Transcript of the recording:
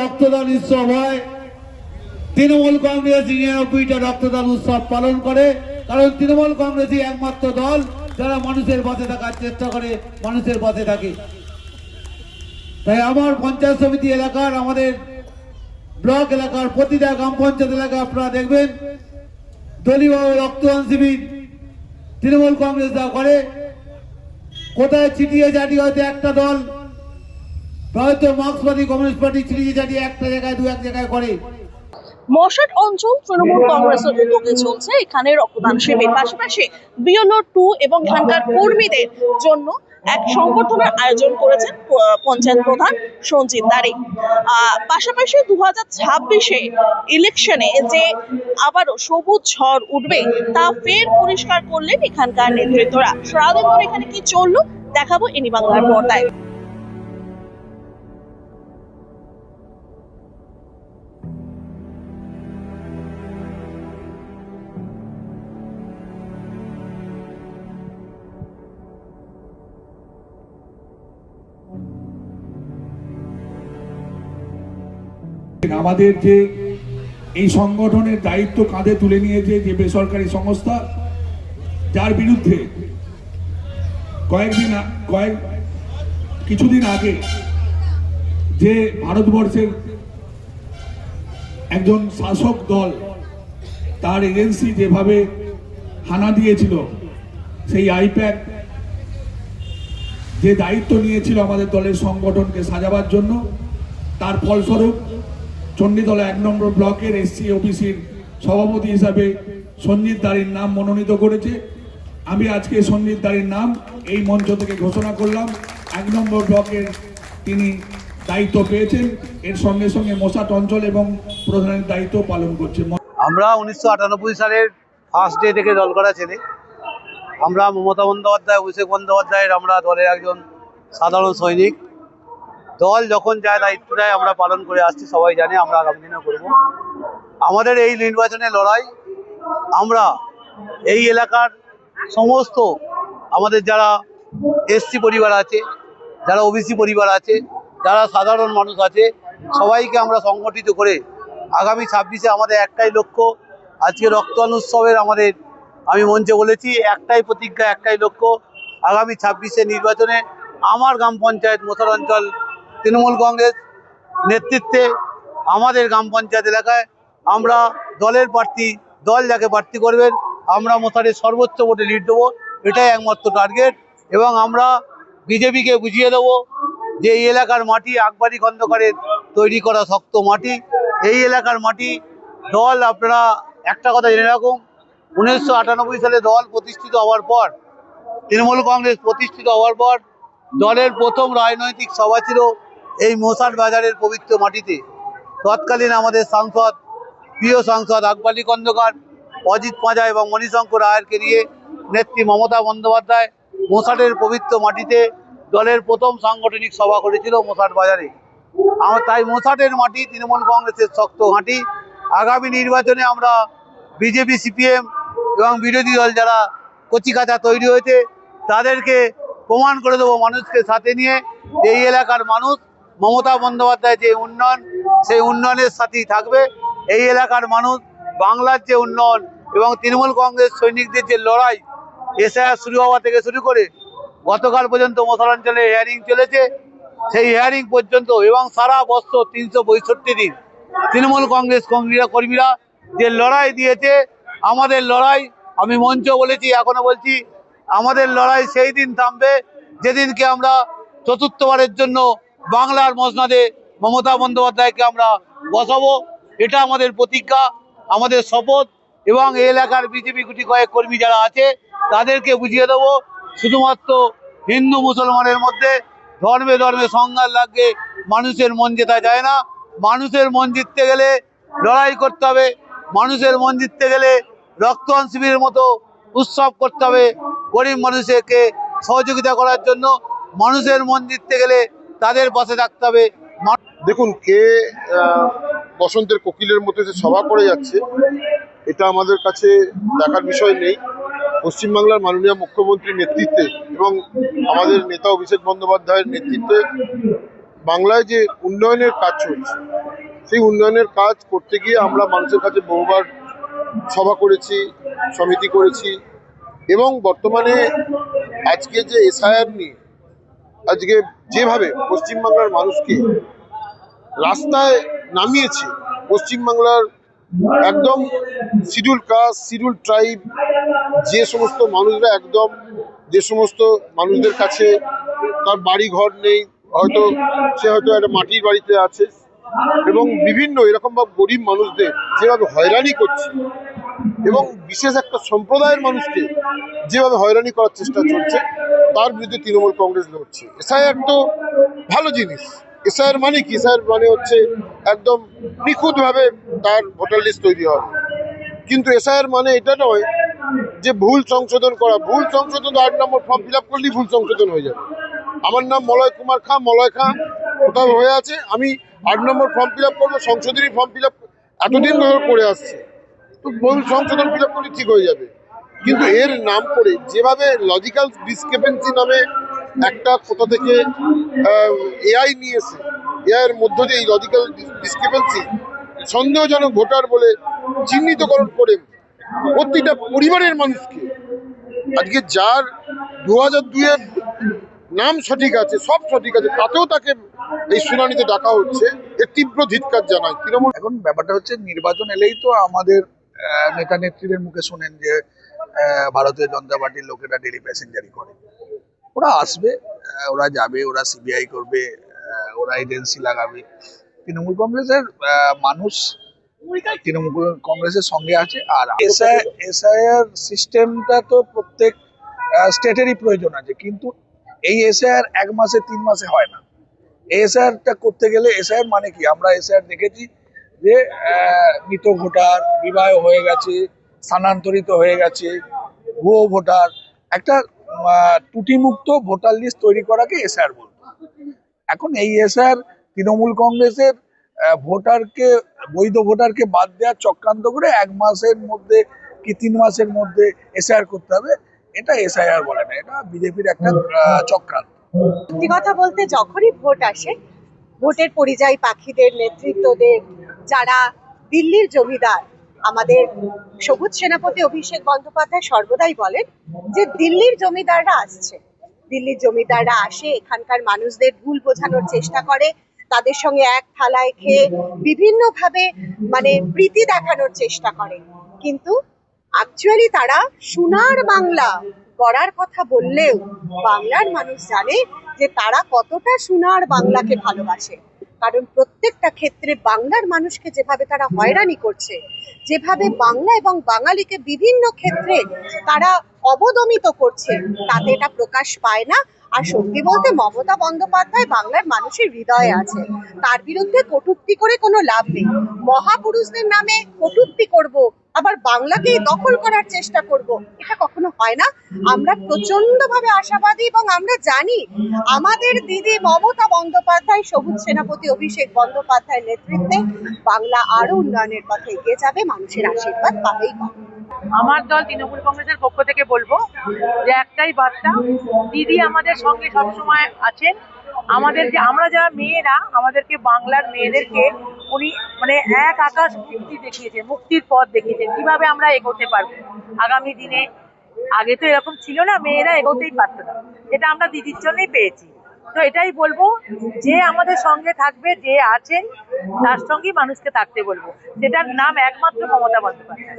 রক্তদান উৎসব হয়, তৃণমূল কংগ্রেস 99টা রক্তদান উৎসব পালন করে, কারণ তৃণমূল কংগ্রেসই একমাত্র দল যারা মানুষের পাশে থাকার চেষ্টা করে, মানুষের পাশে থাকে। তাই আমার পঞ্চায়েত সমিতি এলাকার, আমাদের ব্লক এলাকার প্রতিটা গ্রাম পঞ্চায়েত এলাকায় আপনারা দেখবেন দলীয় রক্তদান শিবির তৃণমূল কংগ্রেস যা করে, কোথায় ছিটিয়ে চাটিয়ে হয়তো একটা দল, হয়তো মার্ক্সবাদী কমিউনিস্ট পার্টি ছিটিয়ে চাটিয়ে একটা জায়গায় দু এক জায়গায় করে। মশাট অঞ্চল তৃণমূল কংগ্রেসের উদ্যোগে চলছে এখানে রক্তদান শিবির, পাশাপাশি বিএলও 2 এবং এখানকার কর্মীদের জন্য এক সংবর্ধনার আয়োজন করেছেন পঞ্চায়েত প্রধান সঞ্জিত দাড়ি। পাশাপাশি 2026-এ ইলেকশনে যে আবারও সবুজ ঝড় উঠবে তা ফের পরিষ্কার করলেন এখানকার নেতৃত্বরা। সারাদিন ধরে এখানে কি চললো দেখাবো এনি বাংলার পর্দায়। আমাদের যে এই সংগঠনের দায়িত্ব কাঁধে তুলে নিয়েছে যে বেসরকারি সংস্থা, যার বিরুদ্ধে কিছুদিন আগে যে ভারতবর্ষের একজন শাসক দল তার এজেন্সি যেভাবে হানা দিয়েছিল, সেই আইপ্যাক যে দায়িত্ব নিয়েছিল আমাদের দলের সংগঠনকে সাজাবার জন্য, তার ফলস্বরূপ চণ্ডীতলা 1 নম্বর ব্লকের এসসি ওবিসির সভাপতি হিসাবে সঞ্জিত দাড়ির নাম মনোনীত করেছে। আমি আজকে সঞ্জিত দাড়ির নাম এই মঞ্চ থেকে ঘোষণা করলাম। 1 নম্বর ব্লকের তিনি দায়িত্ব পেয়েছেন, এর সঙ্গে সঙ্গে মশাট অঞ্চল এবং প্রধানের দায়িত্ব পালন করছে। আমরা 1998 সালের ফার্স্ট ডে থেকে দল করা ছেলে। আমরা মমতা বন্দ্যোপাধ্যায়, অভিষেক বন্দ্যোপাধ্যায়ের আমরা দলের একজন সাধারণ সৈনিক। দল যখন যায় দায়িত্ব দেয় আমরা পালন করে আসছি, সবাই জানে, আমরা আগামী দিনেও করব। আমাদের এই নির্বাচনের লড়াই আমরা এই এলাকার সমস্ত আমাদের যারা এসসি পরিবার আছে, যারা ওবিসি পরিবার আছে, যারা সাধারণ মানুষ আছে, সবাইকে আমরা সংগঠিত করে আগামী 26-এ আমাদের একটাই লক্ষ্য। আজকে রক্তদান উৎসবের আমি মঞ্চে বলেছি, একটাই প্রতিজ্ঞা, একটাই লক্ষ্য। আগামী 26-এ নির্বাচনে আমার গ্রাম পঞ্চায়েত মশাট অঞ্চল তৃণমূল কংগ্রেস নেতৃত্বে আমাদের গ্রাম পঞ্চায়েত এলাকায় আমরা দলের প্রার্থী, দল যাকে প্রার্থী করবেন আমরা মশাটের সর্বোচ্চ ভোটে লিড দেবো, এটাই একমাত্র টার্গেট। এবং আমরা বিজেপিকে বুঝিয়ে দেবো যে এই এলাকার মাটি আকবরী খন্দকারের তৈরি করা শক্ত মাটি। এই এলাকার মাটি দল, আপনারা একটা কথা জেনে রাখুন, 1998 সালে দল প্রতিষ্ঠিত হওয়ার পর, তৃণমূল কংগ্রেস প্রতিষ্ঠিত হওয়ার পর দলের প্রথম রাজনৈতিক সভা ছিল এই মশাট বাজারের পবিত্র মাটিতে। তৎকালীন আমাদের সাংসদ, প্রিয় সাংসদ আকবরী খন্দকার, অজিত পাঁজা এবং মণিশঙ্কর রায়কে নিয়ে নেত্রী মমতা বন্দ্যোপাধ্যায় মশাটের পবিত্র মাটিতে দলের প্রথম সাংগঠনিক সভা করেছিল মশাট বাজারে। তাই মশাটের মাটি তৃণমূল কংগ্রেসের শক্ত ঘাঁটি। আগামী নির্বাচনে আমরা বিজেপি, সিপিএম এবং বিরোধী দল যারা কচিকাঁচা তৈরি হয়েছে তাদেরকে প্রমাণ করে দেবো মানুষকে সাথে নিয়ে, এই এলাকার মানুষ মমতা বন্দ্যোপাধ্যায় যে উন্নয়ন, সেই উন্নয়নের সাথেই থাকবে। এই এলাকার মানুষ বাংলার যে উন্নয়ন এবং তৃণমূল কংগ্রেস সৈনিকদের যে লড়াই, এসআইআর শুরু হওয়া থেকে শুরু করে গতকাল পর্যন্ত মশাট অঞ্চলে হিয়ারিং চলেছে, সেই হিয়ারিং পর্যন্ত এবং সারা বছর 365 দিন তৃণমূল কংগ্রেস কর্মীরা যে লড়াই দিয়েছে, আমাদের লড়াই, আমি মঞ্চ বলেছি, এখনো বলছি, আমাদের লড়াই সেই দিন থামবে যেদিনকে আমরা চতুর্থবারের জন্য বাংলার মসনদে মমতা বন্দ্যোপাধ্যায়কে আমরা বসাবো। এটা আমাদের প্রতিজ্ঞা, আমাদের শপথ। এবং এই এলাকার বিজেপি গুটি কয়েক কর্মী যারা আছে তাদেরকে বুঝিয়ে দেবো, শুধুমাত্র হিন্দু মুসলমানের মধ্যে ধর্মে ধর্মে সংঘাত লাগবে, মানুষের মন জেতা যায় না। মানুষের মন জিততে গেলে লড়াই করতে হবে, মানুষের মন জিততে গেলে রক্তদান শিবিরের মতো উৎসব করতে হবে। গরিব মানুষকে সহযোগিতা করার জন্য মানুষের মন জিততে গেলে তাদের পাশে থাকতে হবে। দেখুন, কে বসন্তের কোকিলের মতো যে সভা করে যাচ্ছে এটা আমাদের কাছে দেখার বিষয় নেই। পশ্চিমবাংলার মাননীয় মুখ্যমন্ত্রীর নেতৃত্বে এবং আমাদের নেতা অভিষেক বন্দ্যোপাধ্যায়ের নেতৃত্বে বাংলায় যে উন্নয়নের কাজ চলছে, সেই উন্নয়নের কাজ করতে গিয়ে আমরা মানুষের কাছে বহুবার সভা করেছি, সমিতি করেছি, এবং বর্তমানে আজকে যে এসআইআর নিয়ে আজকে যেভাবে পশ্চিমবাংলার মানুষকে রাস্তায় নামিয়েছে, পশ্চিমবাংলার একদম শিডিউল কাস্ট, শিডিউল ট্রাইব, যে সমস্ত মানুষরা একদম, যে সমস্ত মানুষদের কাছে তার বাড়ি ঘর নেই, হয়তো সে হয়তো একটা মাটির বাড়িতে আছে, এবং বিভিন্ন এরকম ভাবে গরিব মানুষদের যেভাবে হয়রানি করছে, এবং বিশেষ একটা সম্প্রদায়ের মানুষকে যেভাবে হয়রানি করার চেষ্টা চলছে, তার বিরুদ্ধে তৃণমূল কংগ্রেস লড়ছে। এসআইআর তো ভালো জিনিস। এসআইআর মানে কি? এসআইআর মানে হচ্ছে একদম নিখুঁতভাবে তার ভোটার লিস্ট তৈরি হবে, কিন্তু এসআইআর মানে এটা নয় যে ভুল সংশোধন করা। ভুল সংশোধন 8 নম্বর ফর্ম ফিল আপ করলেই ভুল সংশোধন হয়ে যাবে। আমার নাম মলয় কুমার খাঁ, মলয় খাঁ কোথাও হয়ে আছে, আমি 8 নম্বর ফর্ম ফিল আপ করবো, সংশোধনী ফর্ম ফিল আপ এতদিন ধরে করে আসছে, তো ভুল সংশোধন ফিল আপ করলে ঠিক হয়ে যাবে। কিন্তু এর নাম করে যেভাবে লজিক্যাল ডিসক্রিপেন্সি নামে একটা কোথা থেকে এআই নিয়ে এসে এআইয়ের মধ্য দিয়ে এই লজিক্যাল ডিসক্রিপেন্সি সন্দেহজনক ভোটার বলে চিহ্নিতকরণ করে প্রতিটা পরিবারের মানুষকে, আজকে যার 2002-এর নাম সঠিক আছে, সব সঠিক আছে, তাতেও তাকে এই শুনানিতে ডাকা হচ্ছে, এর তীব্র ধিক্কার জানায় তৃণমূল। এখন ব্যাপারটা হচ্ছে নির্বাচন এলেই তো আমাদের নেতা নেত্রীদের মুখে শোনেন যে ভারতীয় জনতা পার্টির লোকেরা ডেলি প্যাসেঞ্জারি করে। ওরা আসবে, ওরা যাবে, ওরা সিবিআই করবে, ওরা এজেন্সি লাগাবে। তৃণমূল কংগ্রেসের মানুষ তৃণমূল কংগ্রেসের সঙ্গে আছে। আর এসআইআর সিস্টেমটা তো প্রত্যেক স্টেটেরই প্রয়োজন আছে, কিন্তু এই এসআইআর 1 মাসে 3 মাসে হয় না। এসআইআরটা করতে গেলে, এসআইআর মানে কি, আমরা এসআইআর দেখেছি যে মৃত ভোটার, বিবাহ হয়ে গেছে, স্থানান্তরিত হয়ে গেছে, ভুয়ো ভোটার, একটা ত্রুটিমুক্ত ভোটার লিস্ট তৈরি করাকে এসআইআর বলতো। এখন এই এসআইআর তৃণমূল কংগ্রেসের ভোটারকে, বৈধ ভোটারকে বাদ দেওয়ার চক্রান্ত করে 1 মাসের মধ্যে কি 3 মাসের মধ্যে এসআইআর করতে হবে, এটা এসআইআর বলে না, এটা বিজেপির একটা চক্রান্ত। সত্যি কথা বলতে, যখনই ভোট আসে, ভোটের পরিযায়ী পাখিদের নেতৃত্বদের, যারা দিল্লির জমিদার, আমাদের সবুজ সেনাপতি অভিষেক বন্দ্যোপাধ্যায় সর্বদাই বলেন যে দিল্লির জমিদাররা আসছে, দিল্লির জমিদাররা আসে, এখানকার মানুষদের ভুল বোঝানোর চেষ্টা করে, তাদের সঙ্গে এক থালায় খেয়ে বিভিন্নভাবে মানে প্রীতি দেখানোর চেষ্টা করে, কিন্তু অ্যাকচুয়ালি তারা সোনার বাংলা গড়ার কথা বললেও বাংলার মানুষ জানে যে তারা কতটা সোনার বাংলাকে ভালোবাসে। কারণ প্রত্যেকটা ক্ষেত্রে বাংলার মানুষকে যেভাবে তারা হয়রানি করছে, যেভাবে বাংলা এবং বাঙালিকে বিভিন্ন ক্ষেত্রে তারা অবদমিত করছে, তাতে এটা প্রকাশ পায় না। আর সত্যি বলতে, মমতা বন্দ্যোপাধ্যায় বাংলার মানুষের হৃদয়ে আছে, তার বিরুদ্ধে কটূক্তি করে কোনো লাভ নেই। মহাপুরুষদের নামে কটূক্তি করব, আবার বাংলাকেই দখল করার চেষ্টা করব, এটা কখনো হয় না। আমরা প্রচন্ডভাবে আশাবাদী, এবং আমরা জানি আমাদের দিদি মমতা বন্দ্যোপাধ্যায়, সবুজ সেনাপতি অভিষেক বন্দ্যোপাধ্যায়ের নেতৃত্বে বাংলা আরো উন্নয়নের পথে এগিয়ে যাবে, মানুষের আশীর্বাদ পাবেই পাবে। আমার দল তৃণমূল কংগ্রেসের পক্ষ থেকে বলবো যে একটাই বার্তা, দিদি আমাদের সঙ্গে সবসময় আছেন। আমাদের যে, আমরা যারা মেয়েরা, আমাদেরকে বাংলার মেয়েদেরকে উনি মানে এক আকাশ মুক্তি দেখিয়েছে, মুক্তির পথ দেখিয়েছেন, কিভাবে আমরা এগোতে পারবো আগামী দিনে। আগে তো এরকম ছিল না, মেয়েরা এগোতেই পারতো না, এটা আমরা দিদির জন্যই পেয়েছি। তো এটাই বলবো, যে আমাদের সঙ্গে থাকবে, যে আছেন তার সঙ্গেই মানুষকে থাকতে বলবো, সেটার নাম একমাত্র মমতা বন্দ্যোপাধ্যায়।